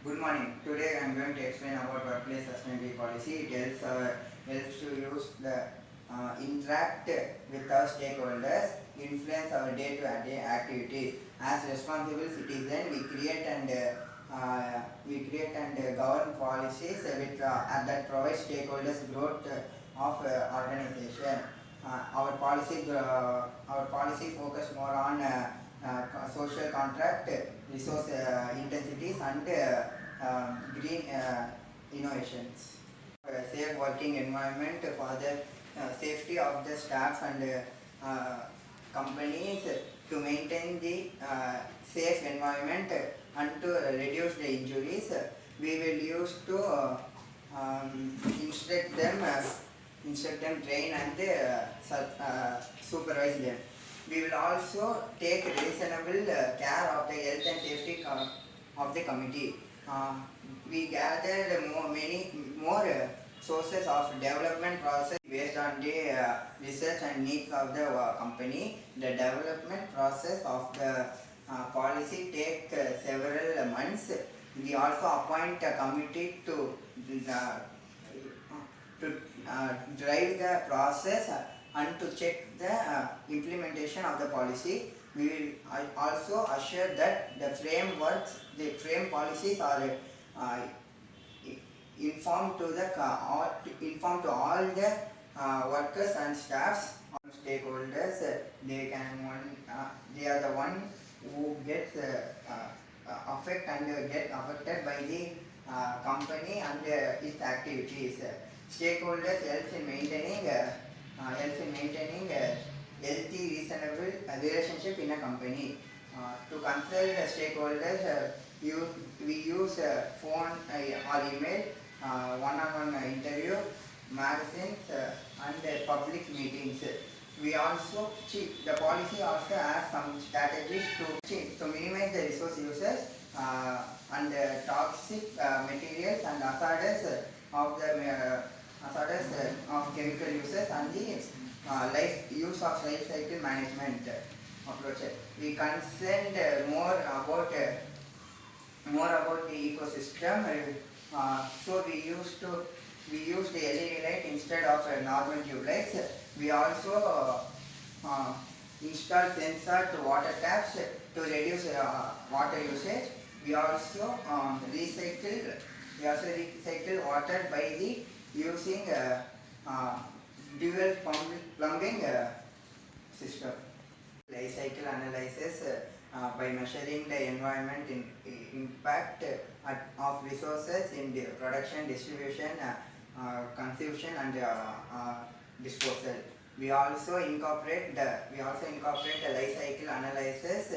Good morning. Today I am going to explain about workplace sustainability policy. It helps to use the interact with our stakeholders, influence our day-to-day activities. As responsible citizens, we create and govern policies that provide stakeholders growth of organization. Our policy focus more on social contract, resource intensities, and green innovations. Safe working environment for the safety of the staff and companies to maintain the safe environment and to reduce the injuries. We will use to instruct them, train, and supervise them. We will also take reasonable care of the health and safety of the committee. Uh, we gathered many more sources of development process based on the research and needs of the company. The development process of the policy take several months. We also appoint a committee to drive the process and to check the implementation of the policy. We will also assure that the frame policies are informed to all the workers and staffs, stakeholders. They are the one who gets affected by the company and its activities. Stakeholders helps in maintaining healthy, reasonable relationship in a company. To consult the stakeholders, we use phone or email, one-on-one interview, magazines, and public meetings. The policy also has some strategies to minimize the resource uses and toxic materials and hazardous of chemical uses, and the use of life cycle management approach. We concerned more about the ecosystem. So we used the LED light instead of normal tube lights. We also install sensor to water taps to reduce water usage. We also recycle water by the using dual plumbing system. Life cycle analysis by measuring the environment impact of resources in the production, distribution, consumption, and disposal. We also incorporate the life cycle analysis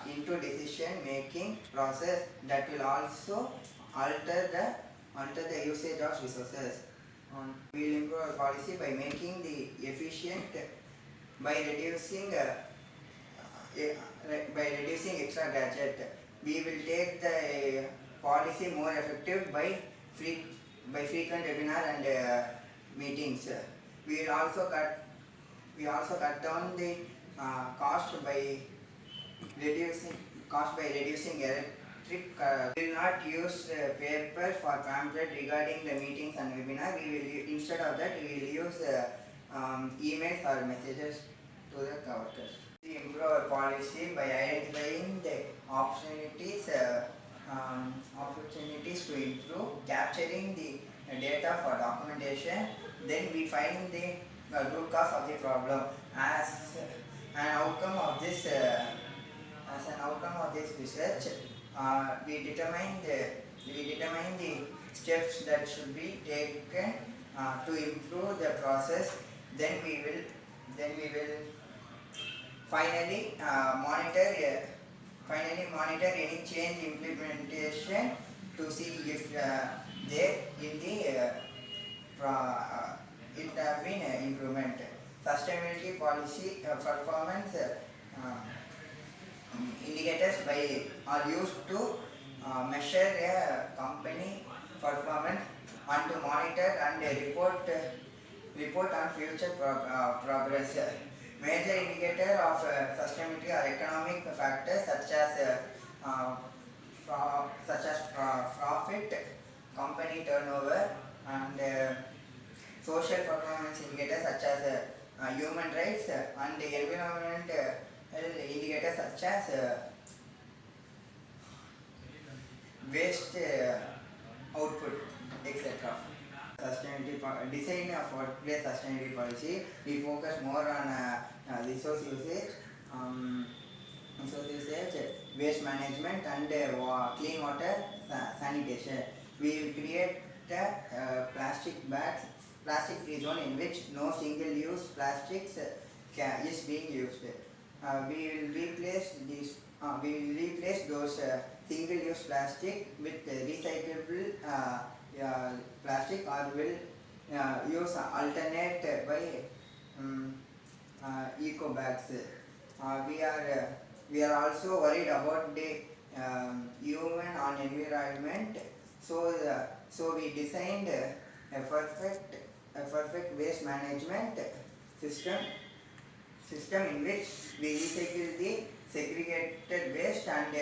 into decision making process that will also alter the usage of resources. We will improve our policy by making the efficient by reducing extra gadget. We will take the policy more effective by frequent webinar and meetings. We also cut down the cost by reducing electric. We will not use paper for pamphlet regarding the meetings and webinar. Instead of that, we will use emails or messages to the workers. We improve our policy by identifying the opportunities to improve, capturing the data for documentation. Then we find the root cause of the problem. As an outcome of this research, we determine the steps that should be taken to improve the process. Then we will finally monitor any change implementation to see if it have been improvement. Sustainability policy performance indicators are used to measure a company performance and to monitor and report on future progress. Major indicator of sustainability are economic factors such as such as profit, company turnover, and social performance indicators such as human rights and environmental indicators such as waste output, etc. Sustainability design of workplace sustainability policy. We focus more on resource usage, waste management, and clean water sanitation. We will create plastic free zone in which no single use plastics is being used. We will replace those single use plastic with recyclable plastic, or will use alternate by eco bags. We are also worried about the human on environment. So we designed a perfect waste management system in which we recycle the segregated waste and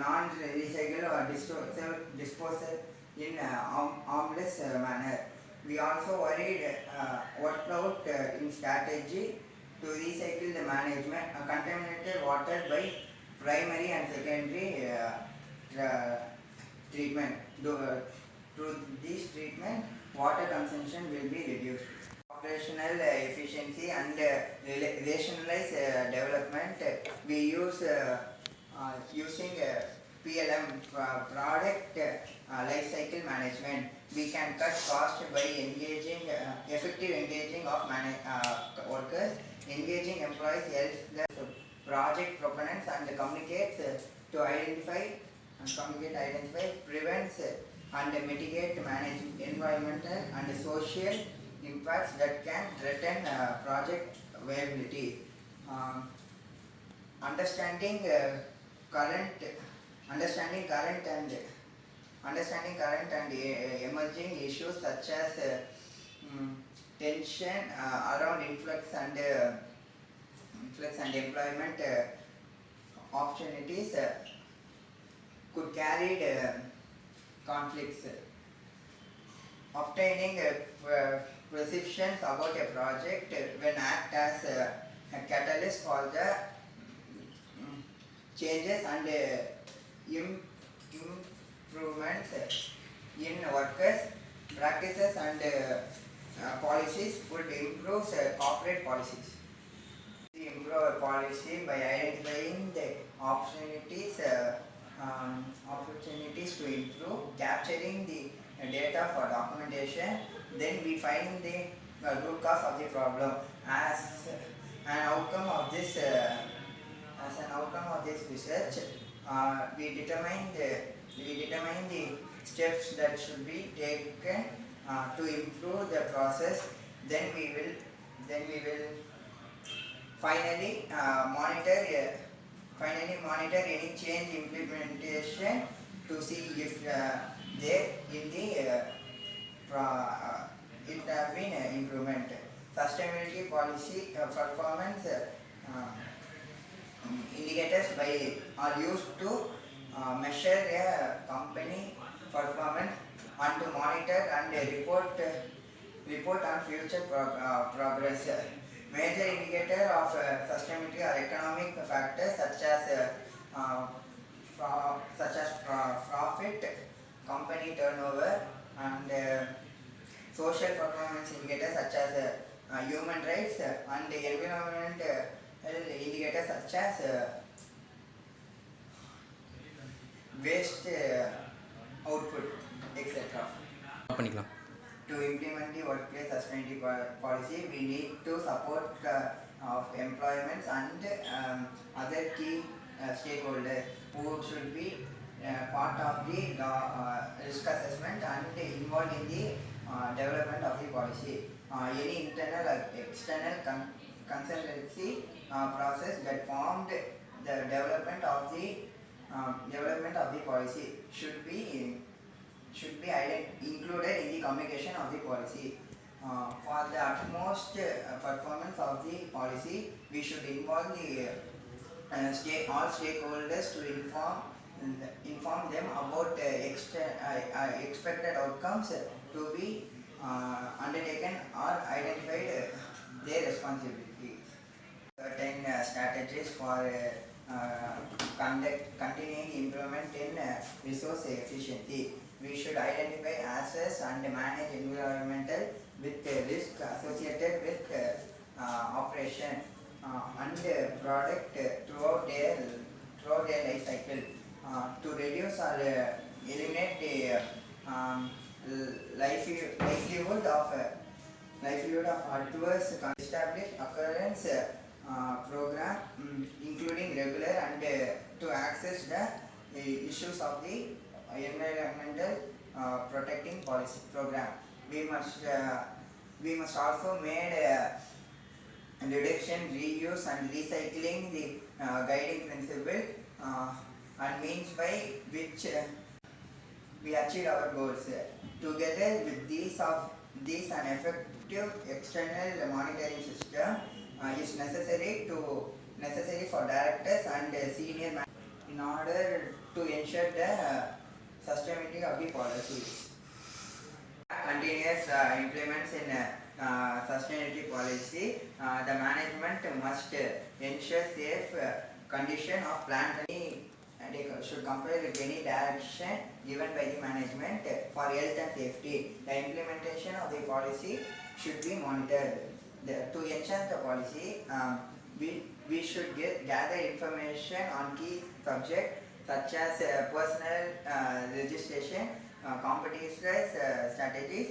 non-recycle or disposal in harmless manner. We also worked out in strategy to recycle the management contaminated water by primary and secondary treatment. Through this treatment, water consumption will be reduced. Operational efficiency and rationalized development. We use using PLM, product life cycle management. We can cut cost by effective engaging of workers. Engaging employees helps the project proponents and communicates to identify, prevents and mitigate, manage environmental and social impacts that can threaten project viability. Understanding current and emerging issues such as tension around influx and employment opportunities could carry conflicts. Obtaining perceptions about a project when act as a catalyst for the changes and improvements in workers practices and policies would improve corporate policies. We improve our policy by identifying the opportunities to improve, capturing the data for documentation. Then we find the root cause of the problem. As an outcome of this research, we determine the steps that should be taken to improve the process. Then we will finally monitor any change implementation to see if it have been improvement. Sustainability policy performance indicators are used to measure a company performance and to monitor and report on future progress. Major indicator of sustainability are economic factors such as profit, company turnover, and social performance indicators such as human rights and environmental indicators such as waste output, etc. To implement the workplace sustainability policy, we need to support of employment and other key stakeholders who should be part of the risk assessment and involved in the development of the policy. Any internal or external consultancy process that formed the development of the policy should be included in the communication of the policy. For the utmost performance of the policy, we should involve all stakeholders to inform inform them about expected outcomes to be undertaken or identified their responsibility. Certain strategies for continuing improvement in resource efficiency. We should identify, assess and manage environmental with risk associated with operation and product throughout their life cycle to reduce or eliminate the livelihood of adverse establish occurrence program including regular and to access the issues of the environmental protecting policy program. We must also made reduction, reuse and recycling the guiding principle and means by which we achieve our goals. Together with these an effective external monitoring system is necessary for directors and senior management in order to ensure the sustainability of the policies. Continuous implements in sustainability policy, the management must ensure safe condition of plant and they should comply with any direction given by the management for health and safety. The implementation of the policy should be monitored. To ensure the policy, we should gather information on key subjects such as personal registration, competitors strategies,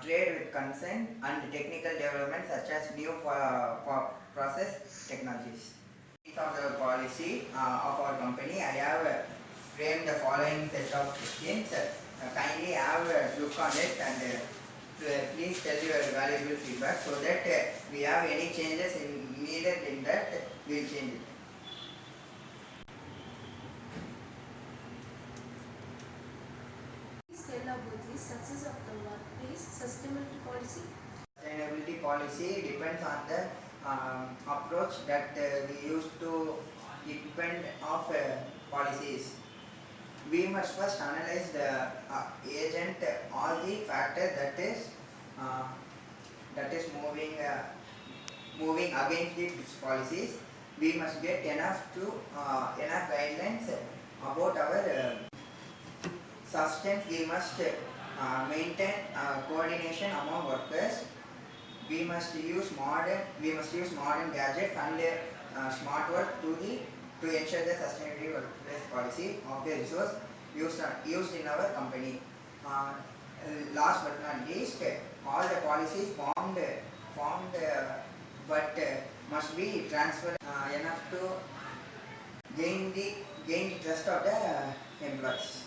trade with consent and technical development such as new process technologies. Of the policy of our company, I have framed the following set of questions. Kindly have a look on it and please tell your valuable feedback so that we have any changes needed in that, we will change it. Please tell about the success of the workplace sustainability policy. Sustainability policy depends on the approach that we use to implement of policies. We must first analyze the agent, all the factors that is moving against these policies. We must get enough guidelines about our substance. We must maintain coordination among workers. We must use modern gadgets and smart work to ensure the sustainability workplace policy of the resource used in our company. Last but not least, all the policies formed but must be transferred enough to gain the trust of the employees.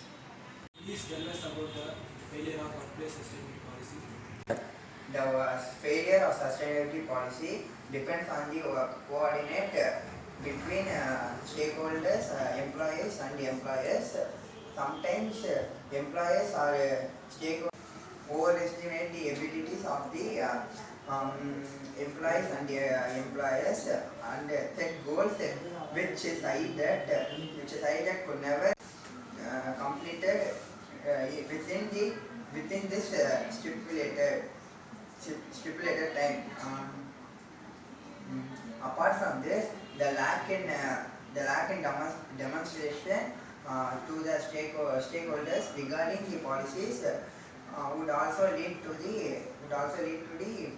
Please tell us about the failure of workplace sustainability policy. The failure of sustainability policy depends on the coordinate between stakeholders, employees and employers. Sometimes employers or stakeholders overestimate the abilities of the employees and employers and set goals which is either could never completed within this stipulated time. Apart from this, the lack in demonstration to the stakeholders regarding the policies would also lead to the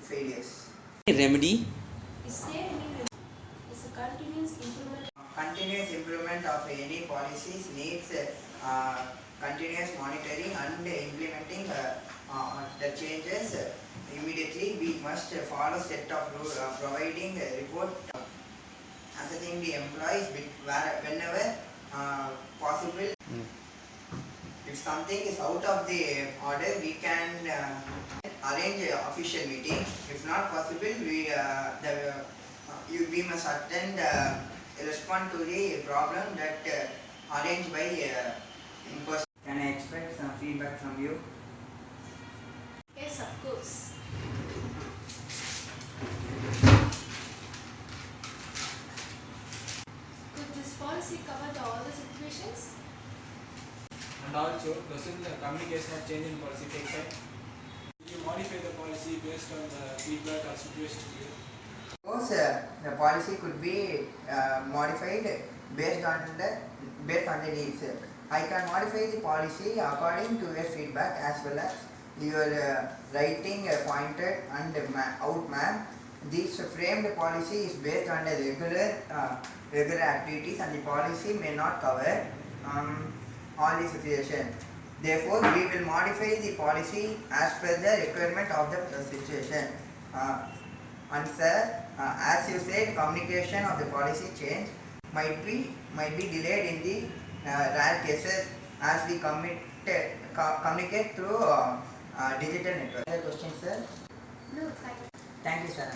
failures. Remedy? Is there any remedy? Is a Continuous improvement of any policies needs continuous monitoring and implementing the changes immediately. We must follow set of rules providing a report, assessing the employees whenever possible. If something is out of the order, we can arrange an official meeting. If not possible, we must attend respond to the problem that arranged by in person. Can I expect some feedback from you? Yes, of course. Could this policy cover all the situations? also, doesn't the communication or change in policy take time? Will you modify the policy based on the feedback or situation here? Suppose the policy could be modified based on the needs. I can modify the policy according to your feedback as well as your writing pointed and out ma'am. This framed policy is based on the regular activities, and the policy may not cover all the situations. Therefore, we will modify the policy as per the requirement of the situation. And sir, as you said, communication of the policy change might be delayed in the rare cases as we communicate through digital network. Other questions, sir? No, thank you. Thank you, sir.